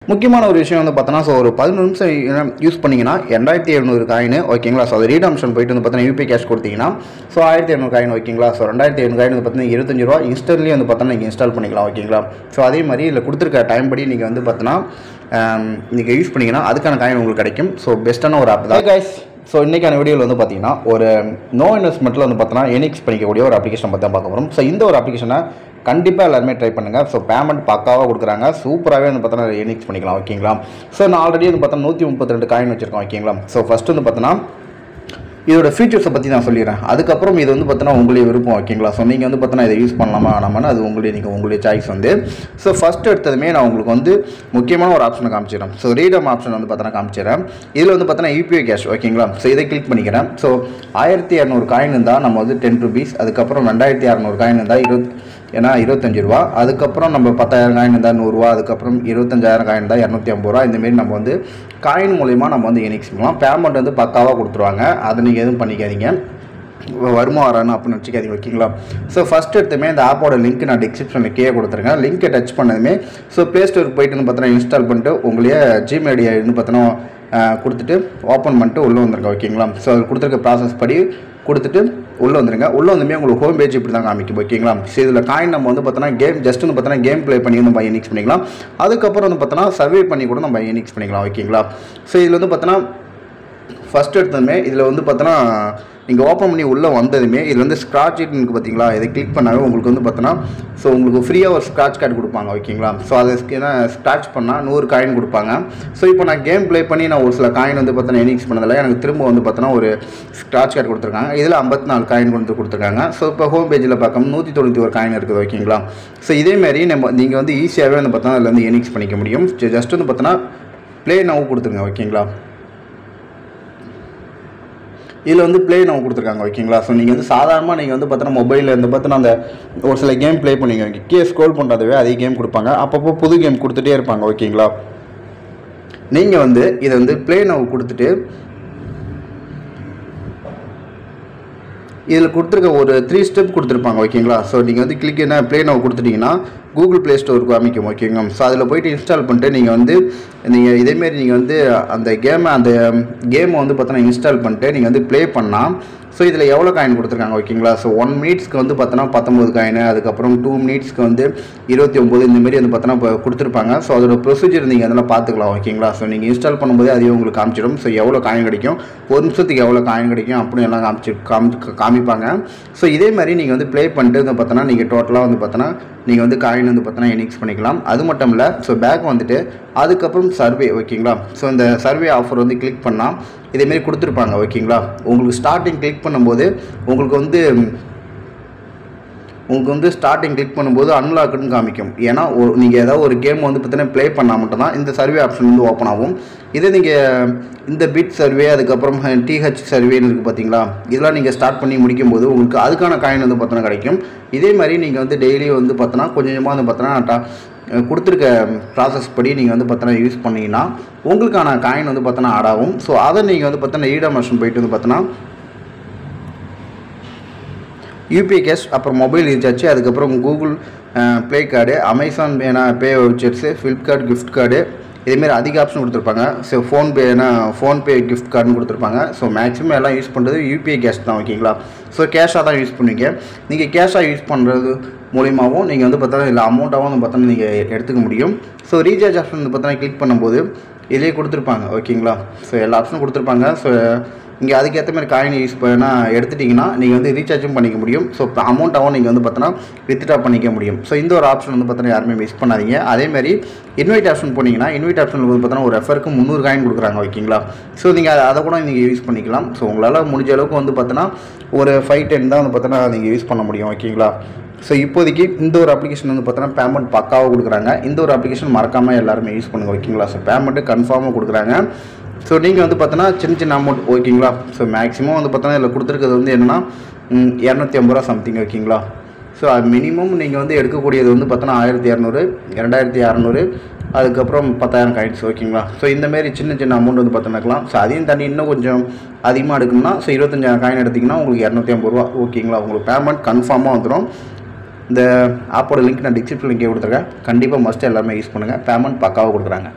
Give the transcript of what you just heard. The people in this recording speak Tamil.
முக்கியமான ஒரு விஷயம் வந்து பார்த்தோன்னா ஸோ ஒரு 11 நிமிஷம் யூஸ் பண்ணிங்கன்னா 2700 காயின் ஓகேங்களா. ஸோ அது ரீடம்ஷன் போயிட்டு வந்து பார்த்தீங்கன்னா யூபிஐ கேஷ் கொடுத்தீங்கன்னா ஸோ 1700 காயின் ஓகேங்களா. ஸோ 2700 காயின் வந்து பார்த்தீங்கன்னா 25 ரூபா இன்ஸ்டன்ட்லி வந்து பார்த்தோன்னா நீங்கள் இன்ஸ்டால் பண்ணிக்கலாம் ஓகேங்களா. ஸோ அதே மாதிரி இதில் கொடுத்துருக்க டைம் படி நீங்கள் வந்து பார்த்தோன்னா நீங்கள் யூஸ் பண்ணிங்கன்னா அதுக்கான காயின் உங்களுக்கு கிடைக்கும். ஸோ பெஸ்ட்டான ஒரு ஆப் தான் கைஸ். ஸோ இன்றைக்கான வீடியோவில் வந்து பார்த்தீங்கன்னா ஒரு நோ இன்வெஸ்ட்மெண்ட்டில் வந்து பார்த்தோன்னா எனிக்ஸ் பண்ணிக்கக்கூடிய ஒரு அப்ளிகேஷன் பற்றி தான் பார்க்க போகிறோம். ஸோ இந்த ஒரு அப்ளிகேஷனை கண்டிப்பாக எல்லாருமே ட்ரை பண்ணுங்கள். ஸோ பேமெண்ட் பக்காவாக கொடுக்குறாங்க, சூப்பராகவே வந்து பார்த்தோன்னா எனிக்ஸ் பண்ணிக்கலாம் ஓகேங்களா. ஸோ நான் ஆல்ரெடி வந்து பார்த்தா 132 காயின் வச்சுருக்கோம் ஓகேங்களா. ஸோ ஃபஸ்ட்டு வந்து பார்த்தோன்னா இதோட ஃபீச்சர்ஸை பற்றி நான் சொல்லிடுறேன். அதுக்கப்புறம் இது வந்து பார்த்தீங்கன்னா உங்களுடைய விருப்பம் ஓகேங்களா. ஸோ நீங்கள் வந்து பார்த்தீங்கன்னா இதை யூஸ் பண்ணலாமா வேணாமான்னு அது உங்களுடைய சாய்ஸ் வந்து. ஸோ ஃபஸ்ட்டு எடுத்ததுமே நான் உங்களுக்கு வந்து முக்கியமான ஒரு ஆப்ஷனை காமிச்சிடுறேன். ஸோ ரீடம் ஆப்ஷன் வந்து பார்த்தீங்கன்னா காமிச்சிடுறேன். இதில் வந்து பார்த்தீங்கன்னா யூபிஐ கேஷ் ஓகேங்களா. ஸோ இதை கிளிக் பண்ணிக்கிறேன். ஸோ 1200 காயின் இருந்தால் நம்ம வந்து 10 rupees, அதுக்கப்புறம் 2600 காயின் இருந்தால் 25 ரூபா, அதுக்கப்புறம் நம்ம 10,000 காயின் இருந்தால் 100 ரூபா, அதுக்கப்புறம் 25,000 காயின் இருந்தால் 250 ரூபா. இந்தமாரி நம்ம வந்து காயின் மூலிமா நம்ம வந்து எனிக்ஸ் பண்ணலாம். பேமெண்ட் வந்து பக்காவாக கொடுத்துருவாங்க, அதை நீங்கள் எதுவும் பண்ணிக்காதீங்க, வருமா வரான்னு அப்படின்னு வச்சுக்காதீங்க ஓகேங்களா. ஸோ ஃபஸ்ட் எடுத்துமே இந்த ஆப்போட லிங்க் நான் டிஸ்கிரிப்ஷனில் கீழே கொடுத்துருக்கேன். லிங்க்கை டச் பண்ணதுமே ஸோ ப்ளே ஸ்டோருக்கு போயிட்டு வந்து பார்த்தீங்கன்னா இன்ஸ்டால் பண்ணிட்டு உங்களையே ஜிமெயில் ஐடியா வந்து பார்த்தீங்கன்னா கொடுத்துட்டு ஓப்பன் பண்ணிட்டு உள்ளே வந்துருங்க ஓகேங்களா. ஸோ அது கொடுத்துருக்க ப்ராசஸ் படி கொடுத்துட்டு உள்ளே வந்துருங்க. உள்ளே வந்துமே உங்களுக்கு ஹோம் பேஜ் இப்படி தான் காமிக்கும் ஓகேங்களா. ஸோ இதில் காயின் நம்ம வந்து பார்த்தோன்னா ஜஸ்ட் வந்து பார்த்தோன்னா கேம் ப்ளே பண்ணி நம்ம எனிக்ஸ் பண்ணிக்கலாம். அதுக்கப்புறம் வந்து பார்த்தோன்னா சர்வே பண்ணி கூட நம்ம எனிக்ஸ் பண்ணிக்கலாம் ஓகேங்களா. ஸோ இதில் வந்து பார்த்தோன்னா ஃபஸ்ட் எடுத்ததுமே இதில் வந்து பார்த்தோன்னா நீங்கள் ஓப்பன் பண்ணி உள்ளே வந்ததுமே இதில் வந்து ஸ்க்ராட்ச் இருக்குது பார்த்தீங்களா. இதை கிளிக் பண்ணாவே உங்களுக்கு வந்து பார்த்தோன்னா ஸோ உங்களுக்கு ஃப்ரீயாக ஒரு ஸ்க்ராட்ச் கார்டு கொடுப்பாங்க ஓகேங்களா. ஸோ அதை ஸ்க்ராட்ச் பண்ணால் 100 காயின் கொடுப்பாங்க. ஸோ இப்போ நான் கேம் ப்ளே பண்ணி நான் ஒரு சில காயின் வந்து பார்த்தோன்னா எனிக்ஸ் பண்ணதில்லை, எனக்கு திரும்ப வந்து பார்த்தோன்னா ஒரு ஸ்க்ராட்ச் கார்டு கொடுத்துருக்காங்க. இதில் 54 காயின் கொடுத்துருக்காங்க. ஸோ இப்போ ஹோம் பேஜில் பார்க்கும் 191 காயின் இருக்குது ஓகேங்களா. ஸோ இதேமாரி நீங்கள் வந்து ஈஸியாகவே வந்து பார்த்தோன்னா அதில் வந்து எனிக்ஸ் பண்ணிக்க முடியும். ஜஸ்ட் வந்து பார்த்தோன்னா ப்ளே நவ் கொடுத்துருங்க ஓகேங்களா. இதில் வந்து ப்ளே நம்ம கொடுத்துருக்காங்க ஓகேங்களா. ஸோ நீங்கள் வந்து சாதாரணமாக நீங்கள் வந்து பார்த்தோன்னா மொபைலில் இருந்து பார்த்தோன்னா அந்த ஒரு சில கேம் ப்ளே பண்ணுவீங்க, கீழே ஸ்க்ரோல் பண்ணுறதுவே அதே கேம் கொடுப்பாங்க, அப்பப்போ புது கேம் கொடுத்துட்டே இருப்பாங்க ஓகேங்களா. நீங்கள் வந்து இதை வந்து ப்ளே நவ் கொடுத்துட்டு இதில் கொடுத்துருக்க ஒரு 3 ஸ்டெப் கொடுத்துருப்பாங்க ஓகேங்களா. ஸோ நீங்கள் வந்து கிளிக் என்ன ப்ளே நவ் கொடுத்துட்டிங்கன்னா கூகுள் ப்ளே ஸ்டோருக்கு அமைக்கும் ஓகேங்க. ஸோ அதில் போய்ட்டு இன்ஸ்டால் பண்ணிட்டு நீங்கள் இதேமாரி நீங்கள் வந்து அந்த கேமை வந்து பார்த்தோன்னா இன்ஸ்டால் பண்ணிட்டு நீங்கள் வந்து ப்ளே பண்ணால் ஸோ இதில் எவ்வளோ காயின் கொடுத்துருக்காங்க ஓகேங்களா. ஸோ 1 மினிட்ஸ்க்கு வந்து பார்த்தோன்னா 19 காயின், அதுக்கப்புறம் 2 மினிட்ஸ்க்கு வந்து 29, இந்தமாரி வந்து பார்த்தோன்னா இப்போ கொடுத்துருப்பாங்க. ஸோ அதோட ப்ரொசீஜர் நீங்கள் அதெல்லாம் பார்த்துக்கலாம் ஓகேங்களா. ஸோ நீங்கள் இன்ஸ்டால் பண்ணும்போது அதையும் உங்களுக்கு காமிச்சிடும். ஸோ எவ்வளோ காயின் கிடைக்கும், ஒரு நிமிஷத்துக்கு எவ்வளோ காயின் கிடைக்கும் அப்படின்னு எல்லாம் காமிப்பாங்க. ஸோ இதே மாதிரி நீங்கள் வந்து ப்ளே பண்ணிட்டு வந்து பார்த்தோன்னா நீங்கள் டோட்டலாக வந்து பார்த்தோன்னா நீங்கள் வந்து காயின் வந்து பார்த்தோன்னா எனிக்ஸ் பண்ணிக்கலாம். அது மட்டும் இல்லை ஸோ பேக் வந்துட்டு அதுக்கப்புறம் சர்வே ஓகேங்களா. ஸோ இந்த சர்வே ஆஃபர் வந்து கிளிக் பண்ணால் இதேமாரி கொடுத்துருப்பாங்க ஓகேங்களா. உங்களுக்கு ஸ்டார்டிங் கிளிக் பண்ணும்போது உங்களுக்கு வந்து ஸ்டார்டிங் கிளிக் பண்ணும்போது அன்லாக்குன்னு காமிக்கும். ஏன்னா நீங்கள் ஏதாவது ஒரு கேம் வந்து பார்த்தீங்கன்னா ப்ளே பண்ணால் மட்டும்தான் இந்த சர்வே ஆப்ஷன் வந்து ஓப்பன் ஆகும். இதே நீங்கள் இந்த பிட் சர்வே அதுக்கப்புறம் டிஹெச் சர்வேன்னு இருக்குது பார்த்தீங்களா, இதெல்லாம் நீங்கள் ஸ்டார்ட் பண்ணி முடிக்கும்போது உங்களுக்கு அதுக்கான காயின் வந்து பார்த்தோன்னா கிடைக்கும். இதே மாதிரி நீங்கள் வந்து டெய்லி வந்து பார்த்தோன்னா கொஞ்சமாக வந்து பார்த்தோன்னா கொடுத்துருக்க ப்ராசஸ் படி நீங்கள் வந்து பார்த்தோன்னா யூஸ் பண்ணிங்கன்னா உங்களுக்கான காயின் வந்து பார்த்தோன்னா ஆட் ஆகும். ஸோ அதை நீங்கள் வந்து பார்த்தோன்னா ரீடம் ஆப்ஷன் போயிட்டு வந்து பார்த்தோன்னா யூபிஐ கேஷ், அப்புறம் மொபைல் ரீசார்ஜ், அதுக்கப்புறம் கூகுள் ப்ளே கார்டு, அமேசான் பே வவுச்சர்ஸு, ஃப்ளிப்கார்ட் கிஃப்ட் கார்டு, இதேமாரி அதிக ஆப்ஷன் கொடுத்துருப்பாங்க. ஸோ ஃபோன்பே கிஃப்ட் கார்டுன்னு கொடுத்துருப்பாங்க. ஸோ மேக்ஸிமம் எல்லாம் யூஸ் பண்ணுறது யூபிஐ கேஷ் தான் ஓகேங்களா. ஸோ கேஷாக தான் யூஸ் பண்ணுவீங்க. நீங்கள் கேஷாக யூஸ் பண்ணுறது மூலியமாகவும் நீங்கள் வந்து பார்த்தோன்னா இல்லை அமௌண்ட்டாகவும் வந்து பார்த்தோன்னா நீங்கள் எடுத்துக்க முடியும். ஸோ ரீசார்ஜ் ஆப்ஷன் வந்து பார்த்தோன்னா கிளிக் பண்ணும்போது இதிலே கொடுத்துருப்பாங்க ஓகேங்களா. ஸோ எல்லா ஆப்ஷனும் கொடுத்துருப்பாங்க. ஸோ இங்கே அதுக்கேற்ற மாதிரி காயின் யூஸ் எடுத்துட்டிங்கன்னா நீங்கள் வந்து ரீசார்ஜும் பண்ணிக்க முடியும். ஸோ அமௌண்ட்டாகவும் நீங்கள் வந்து பார்த்தோன்னா வித்ட்ரா பண்ணிக்க முடியும். ஸோ இந்த ஒரு ஆப்ஷன் வந்து பார்த்தோன்னா யாருமே மிஸ் பண்ணாதீங்க. அதேமாதிரி இன்வைட் ஆப்ஷன் போனீங்கன்னா இன்வைட் ஆப்ஷனில் வந்து பார்த்தோன்னா ஒரு ரெஃபருக்கு 300 காயின் கொடுக்குறாங்க ஓகேங்களா. ஸோ நீங்கள் அதை கூட நீங்கள் யூஸ் பண்ணிக்கலாம். ஸோ உங்களால் முடிஞ்ச அளவுக்கு வந்து பார்த்தோன்னா ஒரு 5-10 தான் வந்து பார்த்தோன்னா நீங்கள் யூஸ் பண்ண முடியும் ஓகேங்களா. ஸோ இப்போதைக்கு இந்த ஒரு அப்ளிகேஷன் வந்து பார்த்தோன்னா பேமெண்ட் பக்காவாக கொடுக்குறாங்க. இந்த ஒரு அப்ளிகேஷன் மறக்காமல் எல்லாருமே யூஸ் பண்ணுங்கள் ஓகேங்களா. ஸோ பேமெண்ட்டு கன்ஃபார்மாக கொடுக்குறாங்க. ஸோ நீங்கள் வந்து பார்த்தோன்னா சின்ன அமௌண்ட் ஓகேங்களா. ஸோ மேக்ஸிமம் வந்து பார்த்தோன்னா இதில் கொடுத்துருக்கிறது வந்து என்னென்னா 250 ரூபா சம்திங் ஓகேங்களா. ஸோ அது மினிமம் நீங்கள் வந்து எடுக்கக்கூடியது வந்து பார்த்தோன்னா 1200, 2600, அதுக்கப்புறம் 10,000 காயின்ஸ் ஓகேங்களா. ஸோ இந்தமாரி சின்ன அமௌண்ட் வந்து பார்த்தோன்னாக்கலாம். ஸோ அதையும் தாண்டி இன்னும் கொஞ்சம் அதிகமாக எடுக்கணும்னா ஸோ 25,000 காயின் எடுத்திங்கன்னா உங்களுக்கு 250 ரூபா ஓகேங்களா. உங்களுக்கு பேமெண்ட் கன்ஃபார்மாக வந்துடும். இந்த ஆப்போட லிங்க் நான் டிஸ்கிரிப்ஷன் லிங்கே கொடுத்துருக்கேன். கண்டிப்பாக மஸ்ட் எல்லாமே யூஸ் பண்ணுங்கள். பேமெண்ட் பக்காவாக கொடுக்குறாங்க.